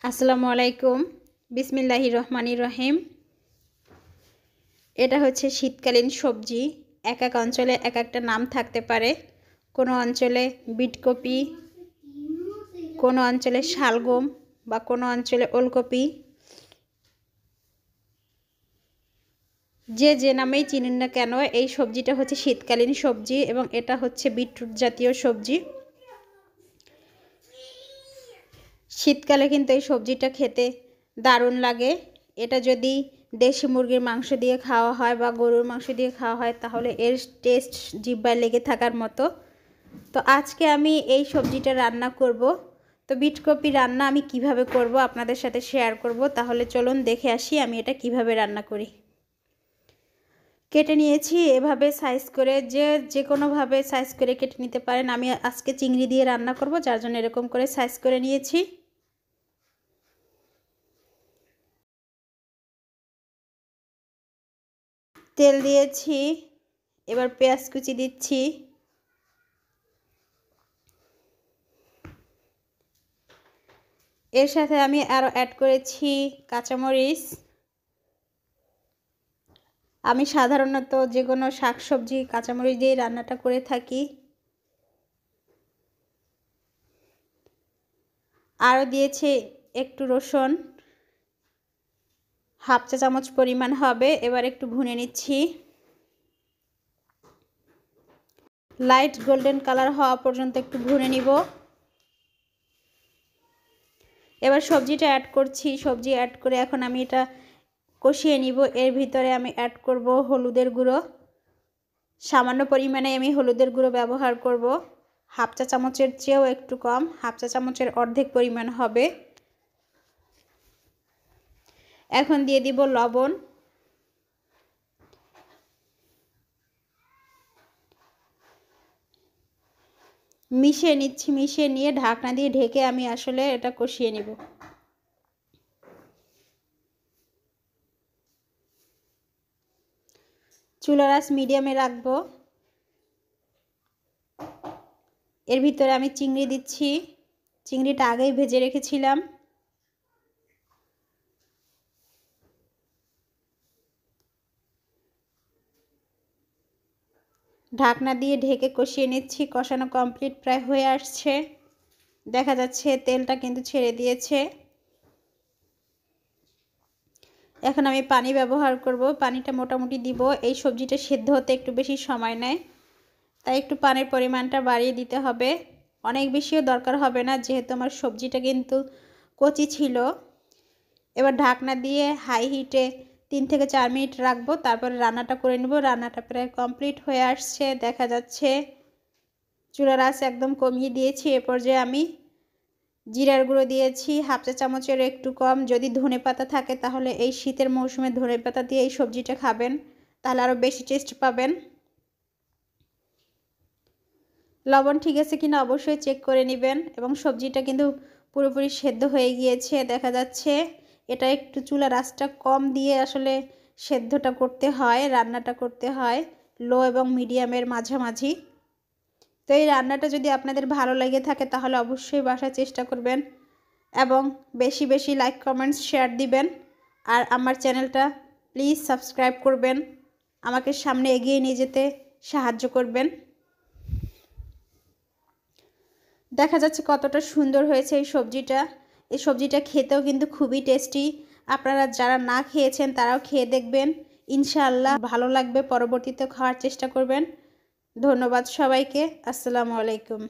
আসসালামু আলাইকুম। বিসমিল্লাহির রহমানির রহিম। এটা হচ্ছে শীতকালীন সবজি। এক এক অঞ্চলে এক একটা নাম থাকতে পারে। কোনো অঞ্চলে বিটকপি, কোনো অঞ্চলে শালগম বা কোনো অঞ্চলে ওলকপি। যে যে নামেই চিনুন না কেন, এই সবজিটা হচ্ছে শীতকালীন সবজি এবং এটা হচ্ছে বিটরুট জাতীয় সবজি। শীতকালে কিন্তু এই সবজিটা খেতে দারুণ লাগে। এটা যদি দেশি মুরগির মাংস দিয়ে খাওয়া হয় বা গরুর মাংস দিয়ে খাওয়া হয় তাহলে এর টেস্ট জিহ্বায় লেগে থাকার মতো। তো আজকে আমি এই সবজিটা রান্না করব। তো বিটকপি রান্না আমি কিভাবে করব আপনাদের সাথে শেয়ার করব। তাহলে চলুন দেখে আসি আমি এটা কিভাবে রান্না করি। কেটে নিয়েছি এভাবে সাইজ করে, যে কোনোভাবে সাইজ করে কেটে নিতে পারেন। আমি আজকে চিংড়ি দিয়ে রান্না করব, যার জন্য এরকম করে সাইজ করে নিয়েছি। তেল দিয়েছি, এবার পেঁয়াজ কুচি দিচ্ছি, এর সাথে আমি আরও অ্যাড করেছি কাঁচামরিচ। আমি সাধারণত যে কোনো শাকসবজি কাঁচামরিচ দিয়ে রান্নাটা করে থাকি। আরও দিয়েছি একটু রসুন, হাফ চা চামচ পরিমাণ হবে। এবার একটু ভুনে নিচ্ছি, লাইট গোল্ডেন কালার হওয়া পর্যন্ত একটু ভুনে নিব। এবার সবজিটা অ্যাড করছি। সবজি অ্যাড করে এখন আমি এটা কষিয়ে নিব। এর ভিতরে আমি অ্যাড করব হলুদের গুঁড়ো। সামান্য পরিমাণে আমি হলুদের গুঁড়ো ব্যবহার করব, হাফ চা চামচের চেয়েও একটু কম, হাফ চা চামচের অর্ধেক পরিমাণ হবে। এখন দিয়ে দিব লবণ। মিশিয়ে নিচ্ছি, মিশিয়ে নিয়ে ঢাকনা দিয়ে ঢেকে আমি আসলে এটা কষিয়ে নিব। চুলার আঁচ মিডিয়ামে রাখবো। এর ভিতরে আমি চিংড়ি দিচ্ছি। চিংড়িটা আগেই ভেজে রেখেছিলাম। ঢাকনা দিয়ে ঢেকে কষিয়ে নিচ্ছি। কষানো কমপ্লিট প্রায় হয়ে আসছে। দেখা যাচ্ছে তেলটা কিন্তু ছেড়ে দিয়েছে। এখন আমি পানি ব্যবহার করব। পানিটা মোটামুটি দিব। এই সবজিটা সেদ্ধ হতে একটু বেশি সময় নেয়, তাই একটু পানির পরিমাণটা বাড়িয়ে দিতে হবে। অনেক বেশিও দরকার হবে না, যেহেতু আমার সবজিটা কিন্তু কচি ছিল। এবার ঢাকনা দিয়ে হাই হিটে 3 থেকে 4 মিনিট রাখবো, তারপরে রান্নাটা করে নেব। রান্নাটা প্রায় কমপ্লিট হয়ে আসছে। দেখা যাচ্ছে চুলার আঁচ একদম কমিয়ে দিয়েছি। এ পর্যায়ে আমি জিরার গুঁড়ো দিয়েছি হাফ চা চামচের একটু কম। যদি ধনেপাতা থাকে তাহলে এই শীতের মৌসুমে ধনেপাতা দিয়ে এই সবজিটা খাবেন, তাহলে আরও বেশি টেস্ট পাবেন। লবণ ঠিক আছে কিনা অবশ্যই চেক করে নেবেন। এবং সবজিটা কিন্তু পুরোপুরি সেদ্ধ হয়ে গিয়েছে। দেখা যাচ্ছে এটা একটু চুলার আঁচটা কম দিয়ে আসলে সেদ্ধটা করতে হয়, রান্নাটা করতে হয় লো এবং মিডিয়ামের মাঝামাঝি। তো এই রান্নাটা যদি আপনাদের ভালো লেগে থাকে তাহলে অবশ্যই বাসায় চেষ্টা করবেন এবং বেশি বেশি লাইক কমেন্টস শেয়ার দিবেন। আর আমার চ্যানেলটা প্লিজ সাবস্ক্রাইব করবেন, আমাকে সামনে এগিয়ে নিয়ে যেতে সাহায্য করবেন। দেখা যাচ্ছে কতটা সুন্দর হয়েছে এই সবজিটা। এই সবজিটা খেতেও কিন্তু খুবই টেস্টি। আপনারা যারা না খেয়েছেন তারাও খেয়ে দেখবেন, ইনশাআল্লাহ ভালো লাগবে। পরবর্তীতে খাওয়ার চেষ্টা করবেন। ধন্যবাদ সবাইকে। আসসালামু আলাইকুম।